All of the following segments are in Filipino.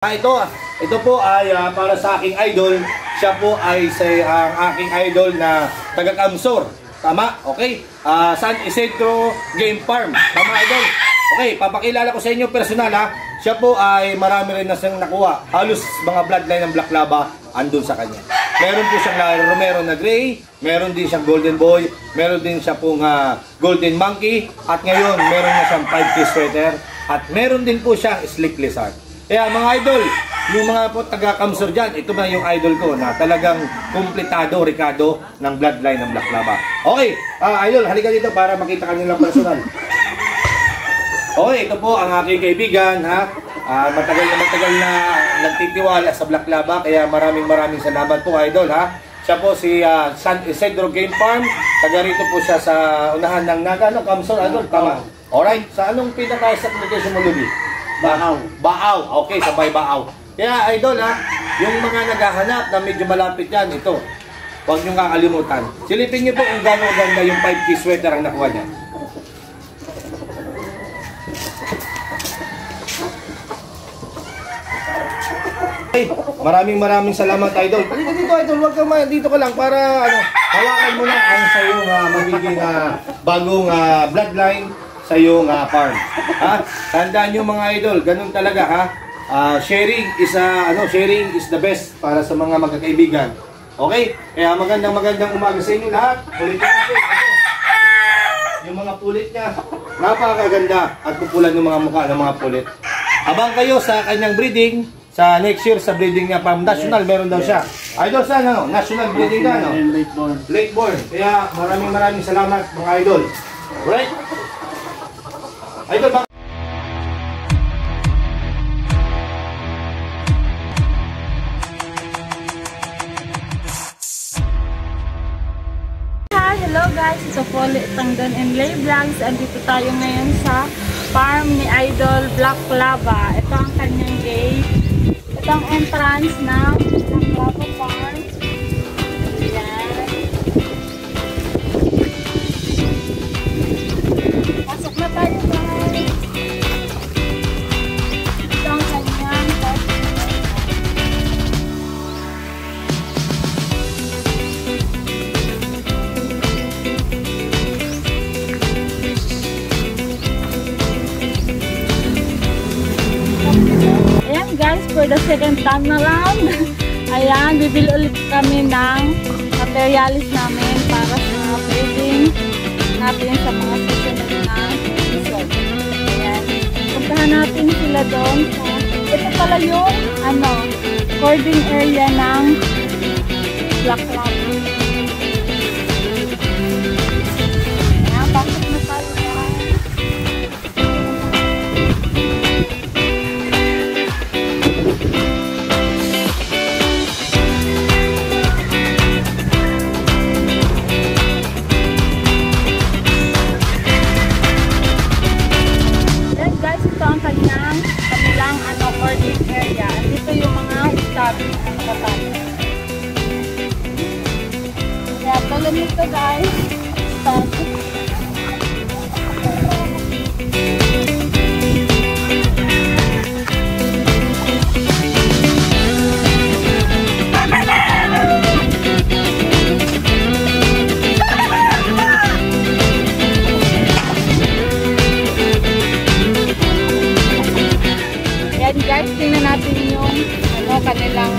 Ito po ay para sa aking idol. Siya po ay ang aking idol na taga-Kamsor. Tama? Okay? San Isidro Game Farm. Tama, idol? Okay, papakilala ko sa inyo personal ha. Siya po ay marami rin na siyang nakuha. Halos mga bloodline ng Black Lava andun sa kanya. Meron po siyang Romero na Gray, meron din siyang Golden Boy, meron din siya pong Golden Monkey, at ngayon meron na siyang 5K sweater, at meron din po siyang Slick Lizard. Kaya mga idol, yung mga po taga-Kamsor dyan, ito na yung idol ko na talagang kumpletado, Ricardo ng bloodline ng Black Lava. Okay, idol, halika dito para makita ka nilang personal. Okay, ito po ang aking kaibigan, ha? Matagal na nagtitiwala sa Black Lava, kaya maraming salamat po, idol, ha? Siya po si San Isidro Game Farm, taga rito po siya sa unahan ng Kamsor, idol, tama? Alright, sa anong pinaka-sublocation mo, Lubi? Baaw. Okay, sabay Baaw. Kaya idol ha, yung mga naghahanap na medyo malapit yan, ito. Huwag nyo kakalimutan. Silipin nyo po kung gano'ng ganda yung 5K sweater ang nakuha niya. Okay, maraming salamat idol. Halika dito idol, huwag ka dito ka lang para hawakan mo na ang sa iyong magiging bagong bloodline sa iyong farm. Ha? Tandaan niyo mga idol, ganun talaga ha. Sharing is the best para sa mga magkakaibigan. Okay? Kaya magandang umaga sa inyo lahat. Ulitin natin. Yung mga pulit niya, napakaganda at pupulan ng mga mukha ng mga pulit. Abang kayo sa kanyang breeding, sa next year sa breeding niya, farm national meron daw siya. Idol sa national breeding ka, no? Late born. Kaya maraming salamat mga idol. Right? Idol ba? Hello guys, ito po Tangdan and Lay Vlogs. Andito tayo ngayon sa farm ni Idol Black Lava. Ito ang kanyang gate. Ito ang entrance ng Black Lava Farm. Ayan. Pasok na tayo guys. Ito ang kanyang guys, for the second time na lang. Ayan, bibili ulit kami ng materialis namin para sa breeding natin sa mga susunod na episode. Ayan, puntahan natin sila doon. So, ito pala yung hoarding area ng Black Lava. Ayan, bakit na tayo hoarding area. Dito yung mga staff na nakatayo. Kaya tuloy nito guys. Staff. Guys, tingnan natin yung kanilang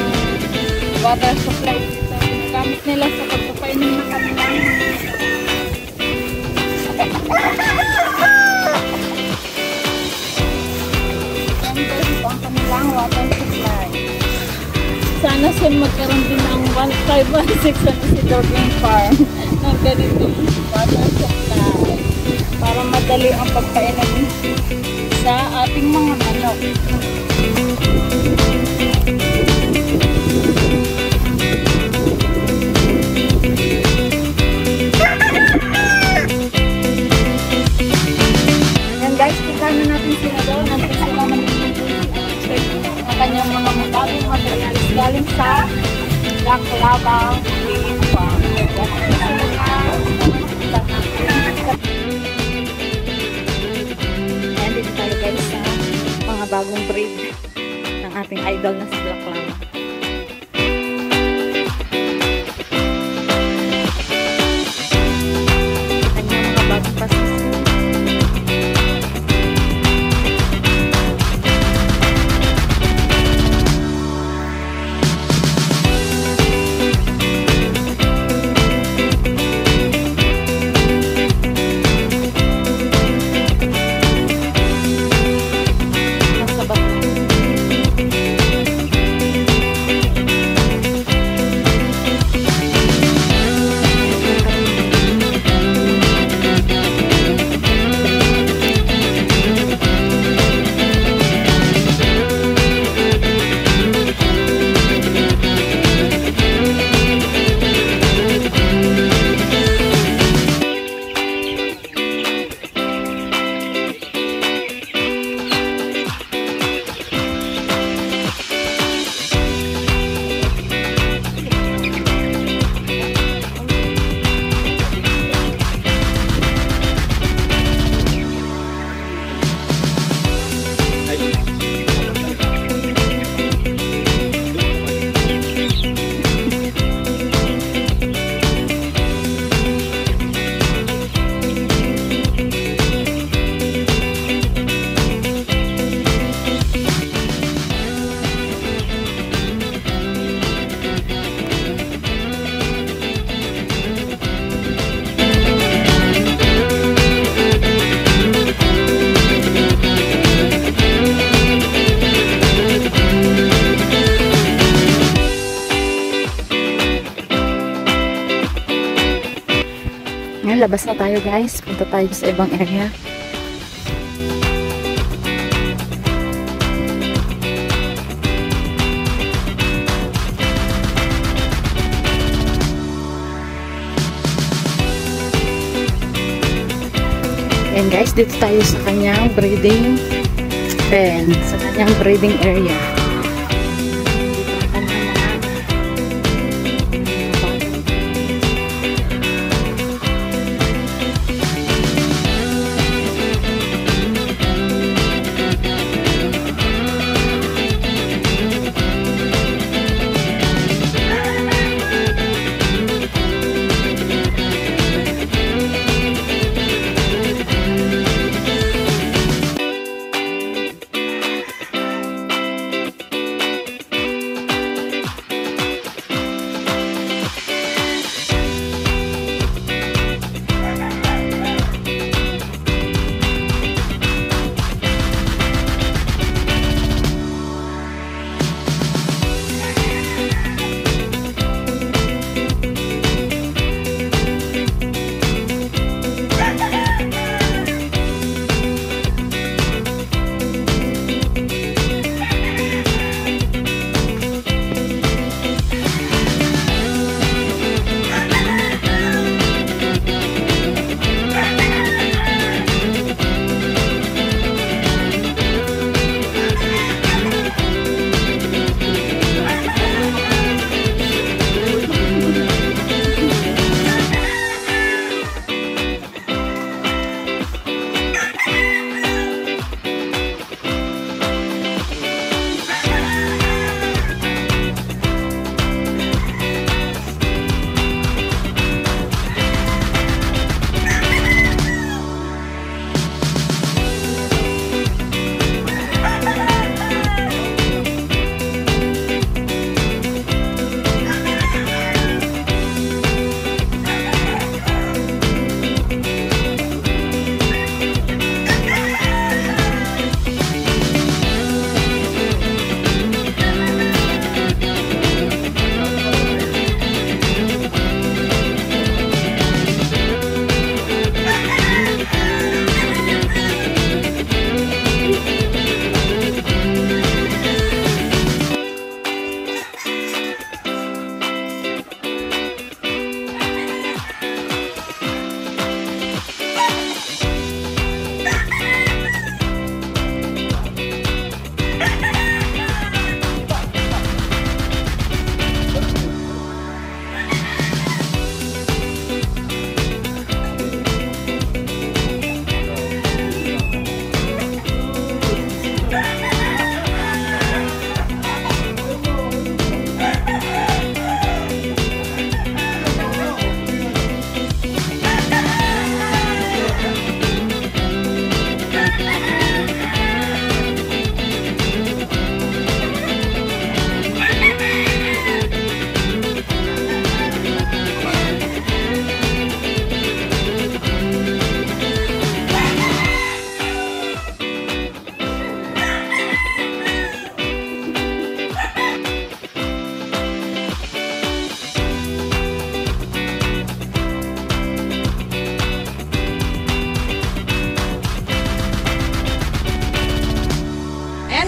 water supply dito. Gamit nila sa pagpapainom ng kanilang ito ang kanilang water supply. Sana sin magkaroon din ng 1516 sa Isidro Game Farm ng ganitong water supply para madali ang pagpainom sa ating mga manok. Yan guys, tignan na natin sila doon. Nandito sila ng kanyang mga bagong materialis galing sa Black Lava Game Farm. Ayan, dito tayo guys sa mga bagong breed ng ng ating idol na si Black Lava. Kanyang mga bagong pasisi. Ngayon, labas na tayo guys. Punta tayo sa ibang area. Ayan guys, dito tayo sa kanyang breeding pen. Sa kanyang breeding area.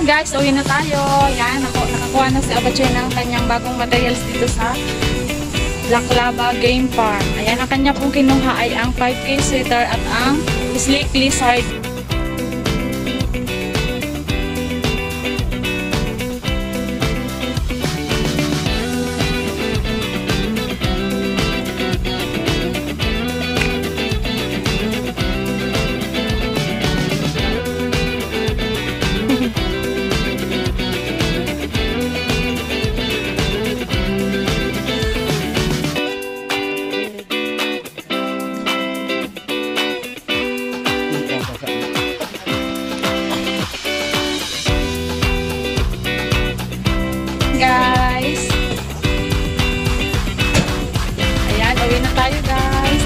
Ayan guys, uwi na tayo. Ayan, nakakuha na si Abache ng kanyang bagong materials dito sa Black Lava Game Farm. Ayan, ang kanya pong kinuha ay ang 5K sweater at ang Slick Lizard. Guys, ayan, uwi na tayo guys.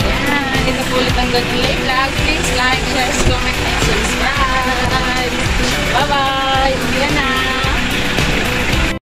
Ayan, ito po ulit ang Godly Vlog. Please like, share, comment, and subscribe. Bye bye, uwi na.